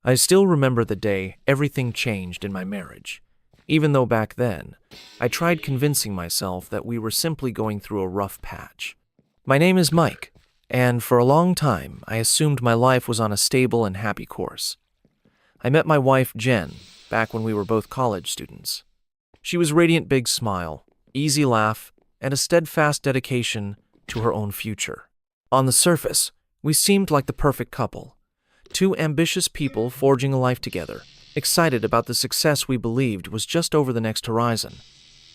I still remember the day everything changed in my marriage, even though back then, I tried convincing myself that we were simply going through a rough patch. My name is Mike, and for a long time, I assumed my life was on a stable and happy course. I met my wife, Jen, back when we were both college students. She was radiant big smile, easy laugh, and a steadfast dedication to her own future. On the surface, we seemed like the perfect couple. Two ambitious people forging a life together, excited about the success we believed was just over the next horizon.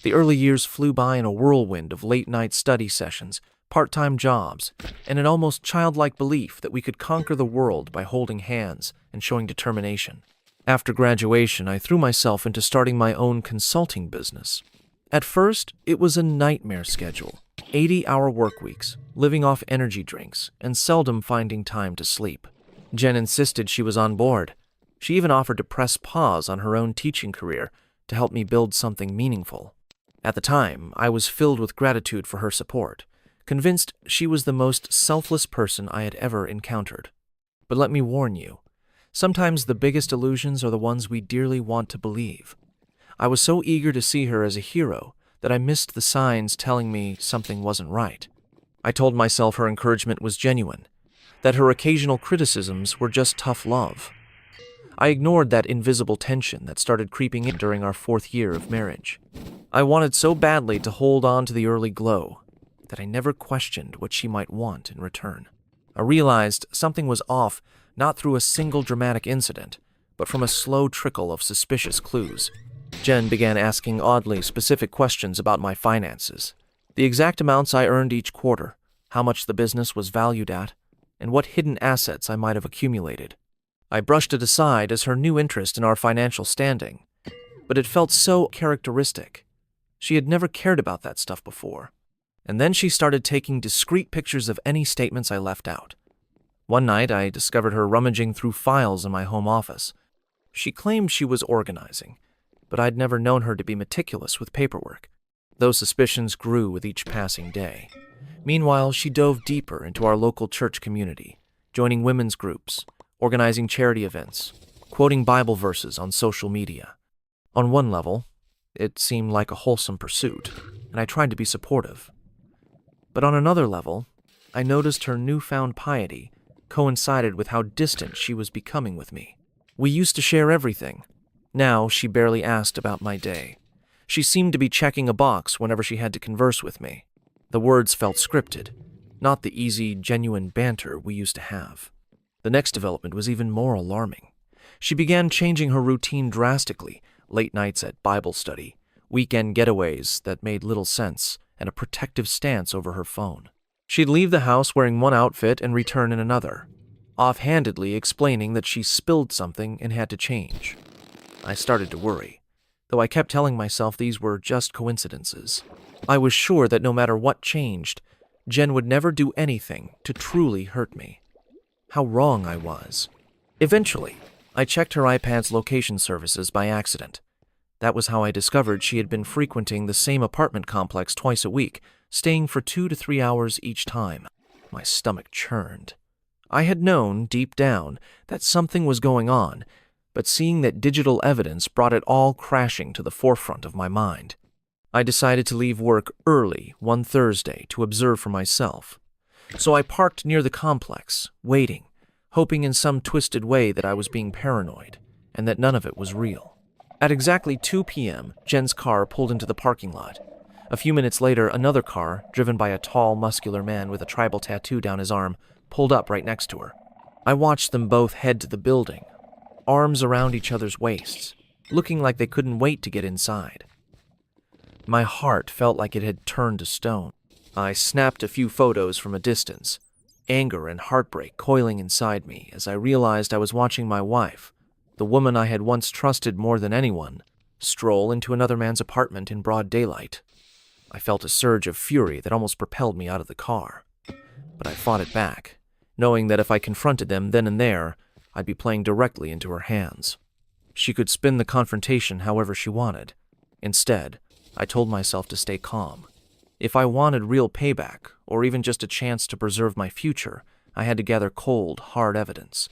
The early years flew by in a whirlwind of late-night study sessions, part-time jobs, and an almost childlike belief that we could conquer the world by holding hands and showing determination. After graduation, I threw myself into starting my own consulting business. At first, it was a nightmare schedule, 80-hour work weeks, living off energy drinks, and seldom finding time to sleep. Jen insisted she was on board. She even offered to press pause on her own teaching career to help me build something meaningful. At the time, I was filled with gratitude for her support, convinced she was the most selfless person I had ever encountered. But let me warn you, sometimes the biggest illusions are the ones we dearly want to believe. I was so eager to see her as a hero that I missed the signs telling me something wasn't right. I told myself her encouragement was genuine, that her occasional criticisms were just tough love. I ignored that invisible tension that started creeping in during our 4th year of marriage. I wanted so badly to hold on to the early glow that I never questioned what she might want in return. I realized something was off not through a single dramatic incident, but from a slow trickle of suspicious clues. Jen began asking oddly specific questions about my finances, the exact amounts I earned each quarter, how much the business was valued at, and what hidden assets I might have accumulated. I brushed it aside as her new interest in our financial standing, but it felt so characteristic. She had never cared about that stuff before. And then she started taking discreet pictures of any statements I left out. One night, I discovered her rummaging through files in my home office. She claimed she was organizing, but I'd never known her to be meticulous with paperwork. Those suspicions grew with each passing day. Meanwhile, she dove deeper into our local church community, joining women's groups, organizing charity events, quoting Bible verses on social media. On one level, it seemed like a wholesome pursuit, and I tried to be supportive. But on another level, I noticed her newfound piety coincided with how distant she was becoming with me. We used to share everything. Now she barely asked about my day. She seemed to be checking a box whenever she had to converse with me. The words felt scripted, not the easy, genuine banter we used to have. The next development was even more alarming. She began changing her routine drastically, late nights at Bible study, weekend getaways that made little sense, and a protective stance over her phone. She'd leave the house wearing one outfit and return in another, offhandedly explaining that she spilled something and had to change. I started to worry, though I kept telling myself these were just coincidences. I was sure that no matter what changed, Jen would never do anything to truly hurt me. How wrong I was. Eventually, I checked her iPad's location services by accident. That was how I discovered she had been frequenting the same apartment complex twice a week, staying for 2 to 3 hours each time. My stomach churned. I had known, deep down, that something was going on, but seeing that digital evidence brought it all crashing to the forefront of my mind. I decided to leave work early one Thursday to observe for myself. So I parked near the complex, waiting, hoping in some twisted way that I was being paranoid, and that none of it was real. At exactly 2 p.m., Jen's car pulled into the parking lot. A few minutes later, another car, driven by a tall, muscular man with a tribal tattoo down his arm, pulled up right next to her. I watched them both head to the building, arms around each other's waists, looking like they couldn't wait to get inside. My heart felt like it had turned to stone. I snapped a few photos from a distance, anger and heartbreak coiling inside me as I realized I was watching my wife, the woman I had once trusted more than anyone, stroll into another man's apartment in broad daylight. I felt a surge of fury that almost propelled me out of the car. But I fought it back, knowing that if I confronted them then and there, I'd be playing directly into her hands. She could spin the confrontation however she wanted. Instead, I told myself to stay calm. If I wanted real payback, or even just a chance to preserve my future, I had to gather cold, hard evidence.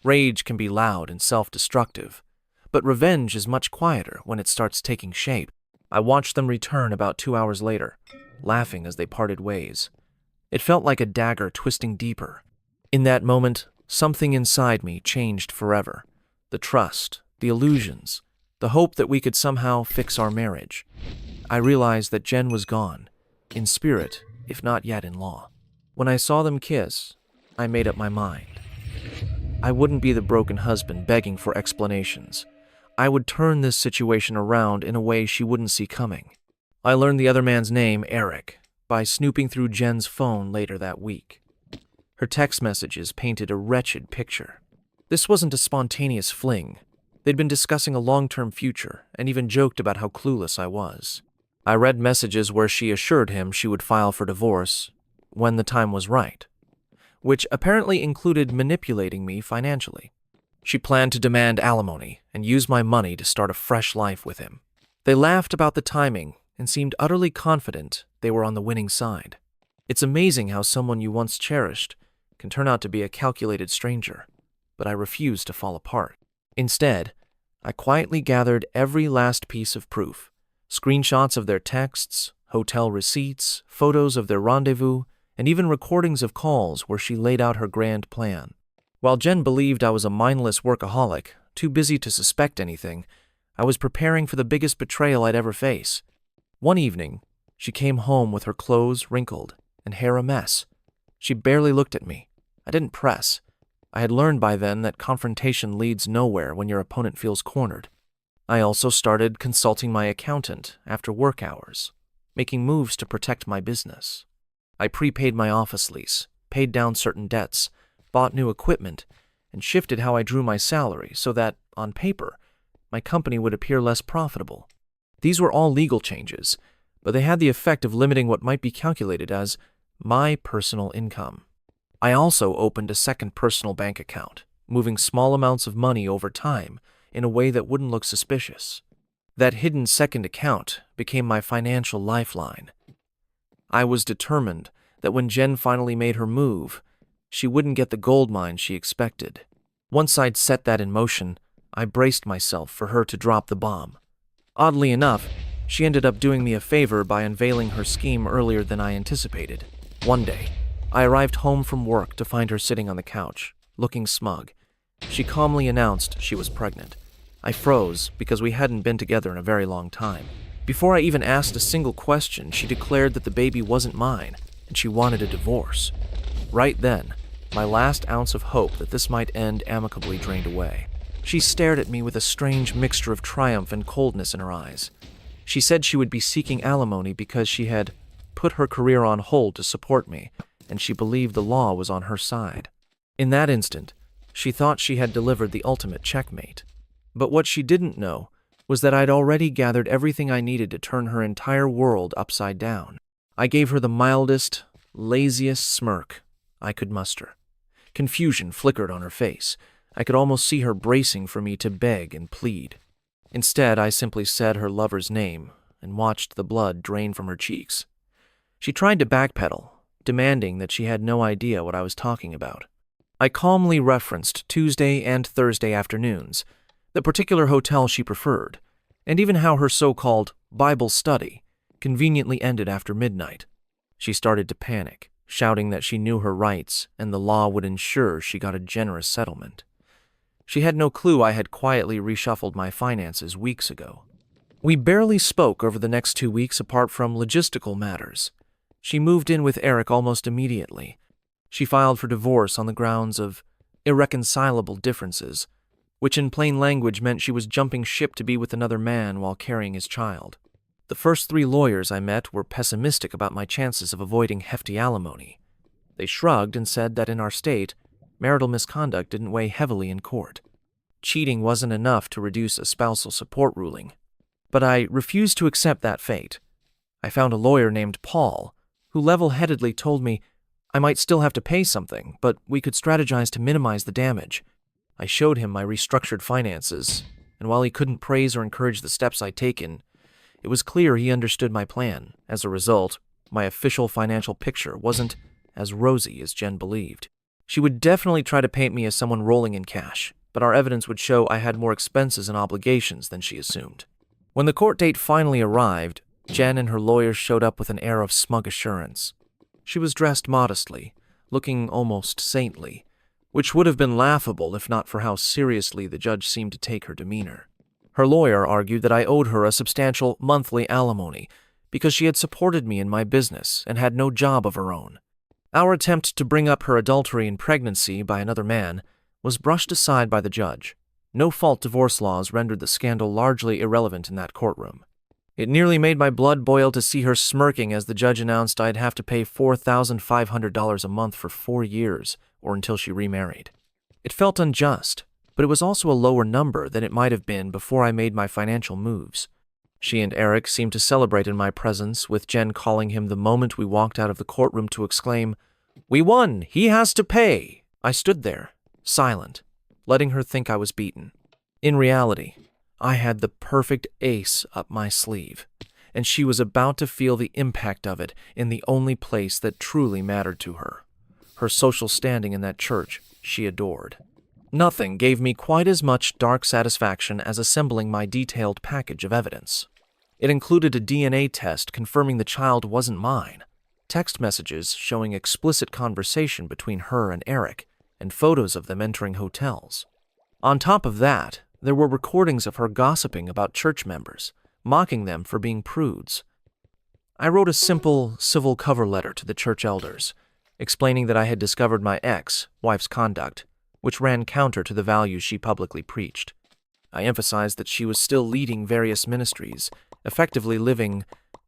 Rage can be loud and self-destructive, but revenge is much quieter when it starts taking shape. I watched them return about 2 hours later, laughing as they parted ways. It felt like a dagger twisting deeper. In that moment, something inside me changed forever. The trust, the illusions, the hope that we could somehow fix our marriage. I realized that Jen was gone, in spirit, if not yet in law. When I saw them kiss, I made up my mind. I wouldn't be the broken husband begging for explanations. I would turn this situation around in a way she wouldn't see coming. I learned the other man's name, Eric, by snooping through Jen's phone later that week. Her text messages painted a wretched picture. This wasn't a spontaneous fling. They'd been discussing a long-term future and even joked about how clueless I was. I read messages where she assured him she would file for divorce when the time was right, which apparently included manipulating me financially. She planned to demand alimony and use my money to start a fresh life with him. They laughed about the timing and seemed utterly confident they were on the winning side. It's amazing how someone you once cherished can turn out to be a calculated stranger, but I refused to fall apart. Instead, I quietly gathered every last piece of proof: screenshots of their texts, hotel receipts, photos of their rendezvous, and even recordings of calls where she laid out her grand plan. While Jen believed I was a mindless workaholic, too busy to suspect anything, I was preparing for the biggest betrayal I'd ever face. One evening, she came home with her clothes wrinkled and hair a mess. She barely looked at me. I didn't press. I had learned by then that confrontation leads nowhere when your opponent feels cornered. I also started consulting my accountant after work hours, making moves to protect my business. I prepaid my office lease, paid down certain debts, bought new equipment, and shifted how I drew my salary so that, on paper, my company would appear less profitable. These were all legal changes, but they had the effect of limiting what might be calculated as my personal income. I also opened a second personal bank account, moving small amounts of money over time in a way that wouldn't look suspicious. That hidden second account became my financial lifeline. I was determined that when Jen finally made her move, she wouldn't get the gold mine she expected. Once I'd set that in motion, I braced myself for her to drop the bomb. Oddly enough, she ended up doing me a favor by unveiling her scheme earlier than I anticipated. One day, I arrived home from work to find her sitting on the couch, looking smug. She calmly announced she was pregnant. I froze because we hadn't been together in a very long time. Before I even asked a single question, she declared that the baby wasn't mine, and she wanted a divorce. Right then, my last ounce of hope that this might end amicably drained away. She stared at me with a strange mixture of triumph and coldness in her eyes. She said she would be seeking alimony because she had put her career on hold to support me, and she believed the law was on her side. In that instant, she thought she had delivered the ultimate checkmate. But what she didn't know was that I'd already gathered everything I needed to turn her entire world upside down. I gave her the mildest, laziest smirk I could muster. Confusion flickered on her face. I could almost see her bracing for me to beg and plead. Instead, I simply said her lover's name and watched the blood drain from her cheeks. She tried to backpedal, demanding that she had no idea what I was talking about. I calmly referenced Tuesday and Thursday afternoons, the particular hotel she preferred, and even how her so-called Bible study conveniently ended after midnight. She started to panic, shouting that she knew her rights and the law would ensure she got a generous settlement. She had no clue I had quietly reshuffled my finances weeks ago. We barely spoke over the next 2 weeks apart from logistical matters. She moved in with Eric almost immediately. She filed for divorce on the grounds of irreconcilable differences, which in plain language meant she was jumping ship to be with another man while carrying his child. The first 3 lawyers I met were pessimistic about my chances of avoiding hefty alimony. They shrugged and said that in our state, marital misconduct didn't weigh heavily in court. Cheating wasn't enough to reduce a spousal support ruling. But I refused to accept that fate. I found a lawyer named Paul, who level-headedly told me I might still have to pay something, but we could strategize to minimize the damage. I showed him my restructured finances, and while he couldn't praise or encourage the steps I'd taken, it was clear he understood my plan. As a result, my official financial picture wasn't as rosy as Jen believed. She would definitely try to paint me as someone rolling in cash, but our evidence would show I had more expenses and obligations than she assumed. When the court date finally arrived, Jen and her lawyers showed up with an air of smug assurance. She was dressed modestly, looking almost saintly, which would have been laughable if not for how seriously the judge seemed to take her demeanor. Her lawyer argued that I owed her a substantial monthly alimony because she had supported me in my business and had no job of her own. Our attempt to bring up her adultery and pregnancy by another man was brushed aside by the judge. No-fault divorce laws rendered the scandal largely irrelevant in that courtroom. It nearly made my blood boil to see her smirking as the judge announced I'd have to pay $4,500 a month for 4 years, or until she remarried. It felt unjust, but it was also a lower number than it might have been before I made my financial moves. She and Eric seemed to celebrate in my presence, with Jen calling him the moment we walked out of the courtroom to exclaim, "We won! He has to pay!" I stood there, silent, letting her think I was beaten. In reality, I had the perfect ace up my sleeve, and she was about to feel the impact of it in the only place that truly mattered to her, her social standing in that church she adored. Nothing gave me quite as much dark satisfaction as assembling my detailed package of evidence. It included a DNA test confirming the child wasn't mine, text messages showing explicit conversation between her and Eric, and photos of them entering hotels. On top of that, there were recordings of her gossiping about church members, mocking them for being prudes. I wrote a simple, civil cover letter to the church elders, explaining that I had discovered my ex-wife's conduct, which ran counter to the values she publicly preached. I emphasized that she was still leading various ministries, effectively living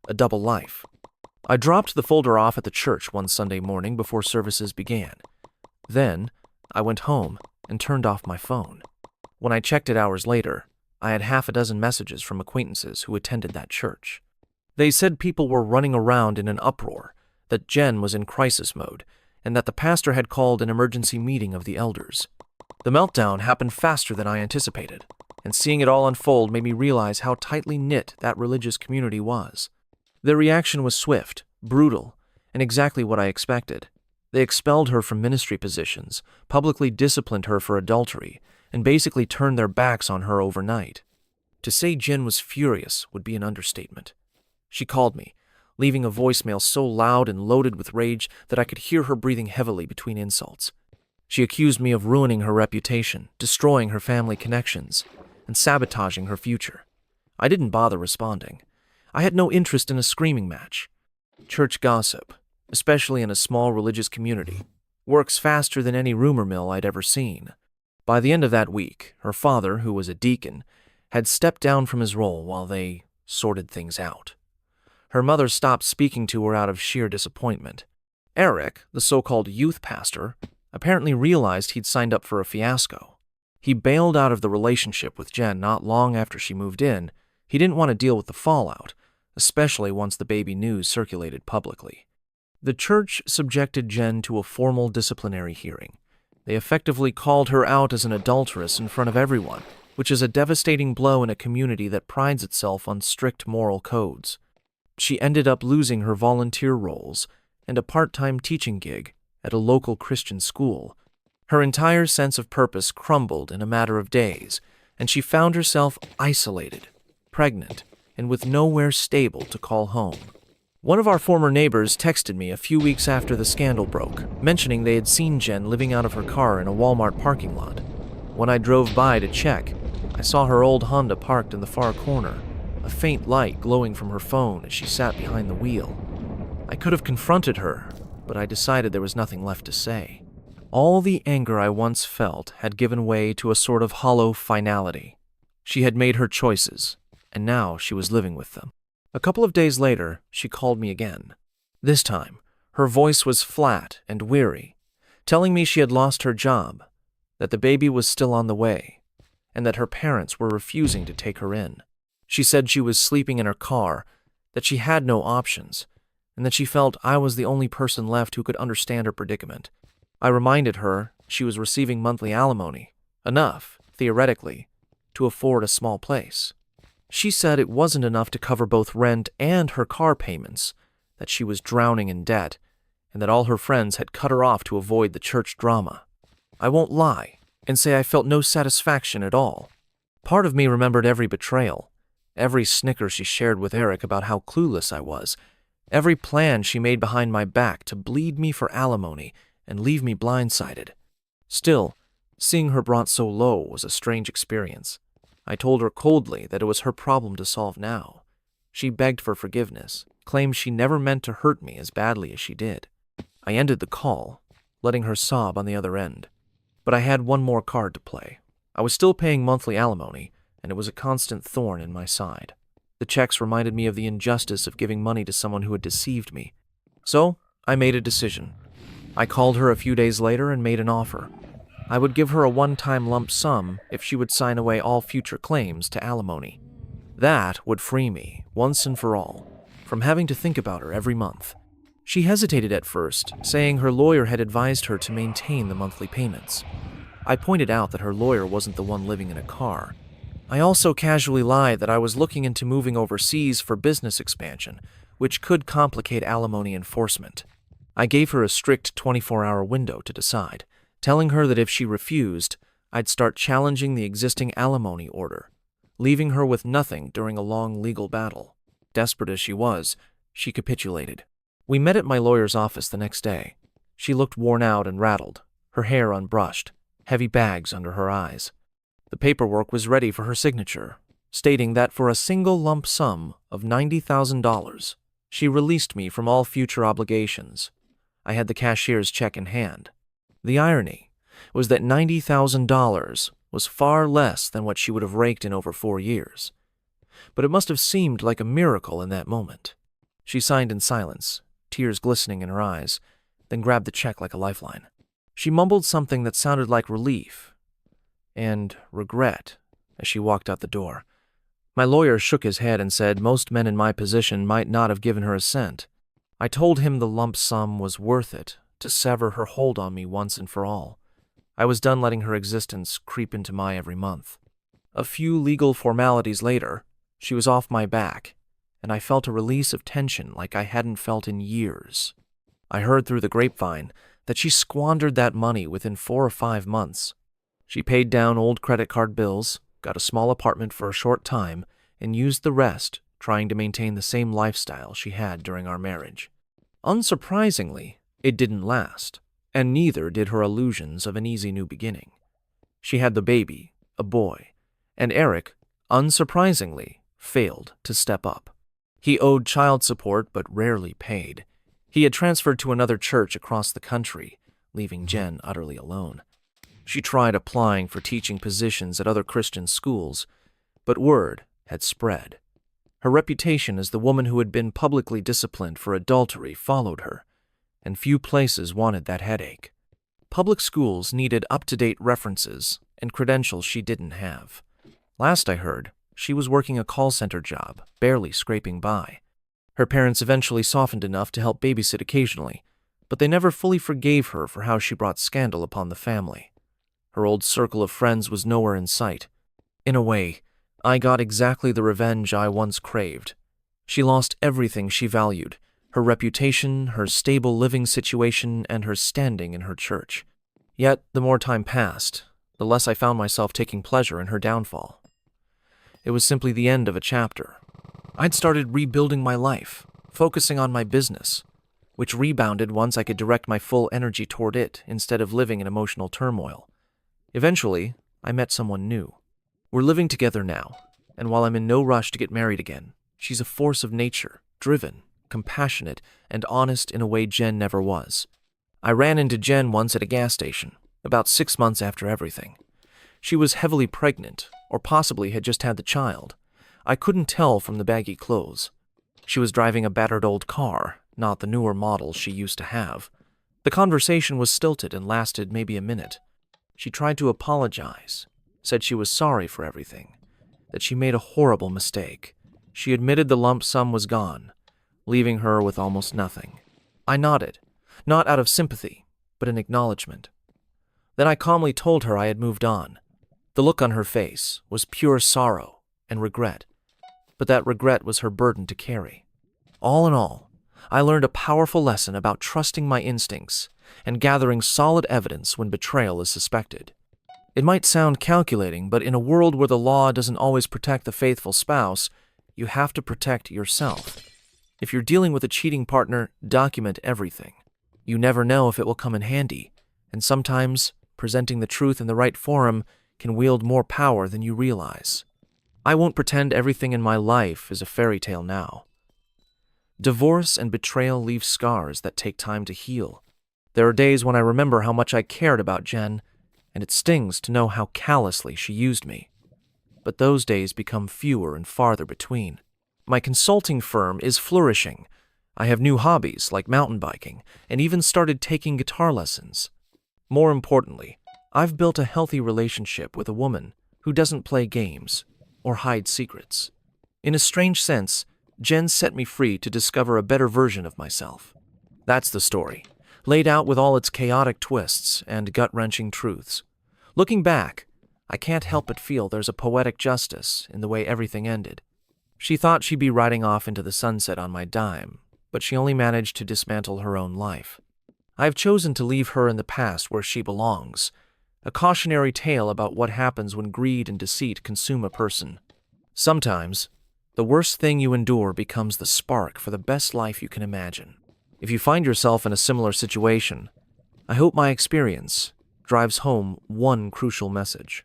a double life. I dropped the folder off at the church one Sunday morning before services began. Then, I went home and turned off my phone. When I checked it hours later, I had 6 messages from acquaintances who attended that church. They said people were running around in an uproar, that Jen was in crisis mode, and that the pastor had called an emergency meeting of the elders. The meltdown happened faster than I anticipated, and seeing it all unfold made me realize how tightly knit that religious community was. Their reaction was swift, brutal, and exactly what I expected. They expelled her from ministry positions, publicly disciplined her for adultery, and basically turned their backs on her overnight. To say Jen was furious would be an understatement. She called me, leaving a voicemail so loud and loaded with rage that I could hear her breathing heavily between insults. She accused me of ruining her reputation, destroying her family connections, and sabotaging her future. I didn't bother responding. I had no interest in a screaming match. Church gossip, especially in a small religious community, works faster than any rumor mill I'd ever seen. By the end of that week, her father, who was a deacon, had stepped down from his role while they sorted things out. Her mother stopped speaking to her out of sheer disappointment. Eric, the so-called youth pastor, apparently realized he'd signed up for a fiasco. He bailed out of the relationship with Jen not long after she moved in. He didn't want to deal with the fallout, especially once the baby news circulated publicly. The church subjected Jen to a formal disciplinary hearing. They effectively called her out as an adulteress in front of everyone, which is a devastating blow in a community that prides itself on strict moral codes. She ended up losing her volunteer roles and a part-time teaching gig at a local Christian school. Her entire sense of purpose crumbled in a matter of days, and she found herself isolated, pregnant, and with nowhere stable to call home. One of our former neighbors texted me a few weeks after the scandal broke, mentioning they had seen Jen living out of her car in a Walmart parking lot. When I drove by to check, I saw her old Honda parked in the far corner, a faint light glowing from her phone as she sat behind the wheel. I could have confronted her, but I decided there was nothing left to say. All the anger I once felt had given way to a sort of hollow finality. She had made her choices, and now she was living with them. A couple of days later, she called me again. This time, her voice was flat and weary, telling me she had lost her job, that the baby was still on the way, and that her parents were refusing to take her in. She said she was sleeping in her car, that she had no options, and that she felt I was the only person left who could understand her predicament. I reminded her she was receiving monthly alimony, enough, theoretically, to afford a small place. She said it wasn't enough to cover both rent and her car payments, that she was drowning in debt, and that all her friends had cut her off to avoid the church drama. I won't lie and say I felt no satisfaction at all. Part of me remembered every betrayal, every snicker she shared with Eric about how clueless I was, every plan she made behind my back to bleed me for alimony and leave me blindsided. Still, seeing her brought so low was a strange experience. I told her coldly that it was her problem to solve now. She begged for forgiveness, claimed she never meant to hurt me as badly as she did. I ended the call, letting her sob on the other end. But I had one more card to play. I was still paying monthly alimony, and it was a constant thorn in my side. The checks reminded me of the injustice of giving money to someone who had deceived me. So, I made a decision. I called her a few days later and made an offer. I would give her a one-time lump sum if she would sign away all future claims to alimony. That would free me, once and for all, from having to think about her every month. She hesitated at first, saying her lawyer had advised her to maintain the monthly payments. I pointed out that her lawyer wasn't the one living in a car. I also casually lied that I was looking into moving overseas for business expansion, which could complicate alimony enforcement. I gave her a strict 24-hour window to decide, telling her that if she refused, I'd start challenging the existing alimony order, leaving her with nothing during a long legal battle. Desperate as she was, she capitulated. We met at my lawyer's office the next day. She looked worn out and rattled, her hair unbrushed, heavy bags under her eyes. The paperwork was ready for her signature, stating that for a single lump sum of $90,000, she released me from all future obligations. I had the cashier's check in hand. The irony was that $90,000 was far less than what she would have raked in over 4 years. But it must have seemed like a miracle in that moment. She signed in silence, tears glistening in her eyes, then grabbed the check like a lifeline. She mumbled something that sounded like relief and regret as she walked out the door. My lawyer shook his head and said most men in my position might not have given her a cent. I told him the lump sum was worth it to sever her hold on me once and for all. I was done letting her existence creep into my every month. A few legal formalities later, she was off my back, and I felt a release of tension like I hadn't felt in years. I heard through the grapevine that she squandered that money within 4 or 5 months. She paid down old credit card bills, got a small apartment for a short time, and used the rest trying to maintain the same lifestyle she had during our marriage. Unsurprisingly, it didn't last, and neither did her illusions of an easy new beginning. She had the baby, a boy, and Eric, unsurprisingly, failed to step up. He owed child support but rarely paid. He had transferred to another church across the country, leaving Jen utterly alone. She tried applying for teaching positions at other Christian schools, but word had spread. Her reputation as the woman who had been publicly disciplined for adultery followed her, and few places wanted that headache. Public schools needed up-to-date references and credentials she didn't have. Last I heard, she was working a call center job, barely scraping by. Her parents eventually softened enough to help babysit occasionally, but they never fully forgave her for how she brought scandal upon the family. Her old circle of friends was nowhere in sight. In a way, I got exactly the revenge I once craved. She lost everything she valued, her reputation, her stable living situation, and her standing in her church. Yet, the more time passed, the less I found myself taking pleasure in her downfall. It was simply the end of a chapter. I'd started rebuilding my life, focusing on my business, which rebounded once I could direct my full energy toward it instead of living in emotional turmoil. Eventually, I met someone new. We're living together now, and while I'm in no rush to get married again, she's a force of nature, driven, compassionate, and honest in a way Jen never was. I ran into Jen once at a gas station, about 6 months after everything. She was heavily pregnant, or possibly had just had the child. I couldn't tell from the baggy clothes. She was driving a battered old car, not the newer model she used to have. The conversation was stilted and lasted maybe a minute. She tried to apologize, said she was sorry for everything, that she made a horrible mistake. She admitted the lump sum was gone, leaving her with almost nothing. I nodded, not out of sympathy, but in acknowledgement. Then I calmly told her I had moved on. The look on her face was pure sorrow and regret, but that regret was her burden to carry. All in all, I learned a powerful lesson about trusting my instincts and gathering solid evidence when betrayal is suspected. It might sound calculating, but in a world where the law doesn't always protect the faithful spouse, you have to protect yourself. If you're dealing with a cheating partner, document everything. You never know if it will come in handy, and sometimes presenting the truth in the right forum can wield more power than you realize. I won't pretend everything in my life is a fairy tale now. Divorce and betrayal leave scars that take time to heal. There are days when I remember how much I cared about Jen, and it stings to know how callously she used me. But those days become fewer and farther between. My consulting firm is flourishing. I have new hobbies like mountain biking and even started taking guitar lessons. More importantly, I've built a healthy relationship with a woman who doesn't play games or hide secrets. In a strange sense, Jen set me free to discover a better version of myself. That's the story, laid out with all its chaotic twists and gut-wrenching truths. Looking back, I can't help but feel there's a poetic justice in the way everything ended. She thought she'd be riding off into the sunset on my dime, but she only managed to dismantle her own life. I've chosen to leave her in the past where she belongs, a cautionary tale about what happens when greed and deceit consume a person. Sometimes, the worst thing you endure becomes the spark for the best life you can imagine. If you find yourself in a similar situation, I hope my experience drives home one crucial message.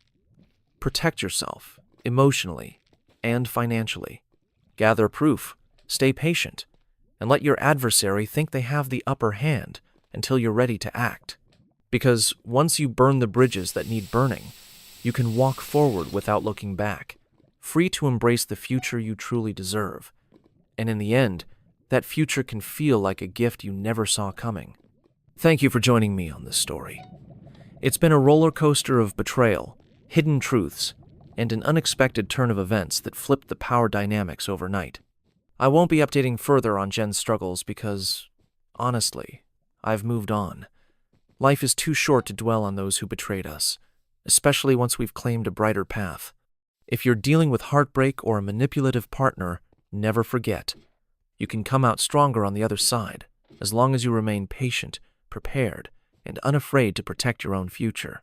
Protect yourself, emotionally and financially. Gather proof, stay patient, and let your adversary think they have the upper hand until you're ready to act. Because once you burn the bridges that need burning, you can walk forward without looking back, free to embrace the future you truly deserve. And in the end, that future can feel like a gift you never saw coming. Thank you for joining me on this story. It's been a roller coaster of betrayal, hidden truths, and an unexpected turn of events that flipped the power dynamics overnight. I won't be updating further on Jen's struggles because, honestly, I've moved on. Life is too short to dwell on those who betrayed us, especially once we've claimed a brighter path. If you're dealing with heartbreak or a manipulative partner, never forget, you can come out stronger on the other side, as long as you remain patient, prepared, and unafraid to protect your own future.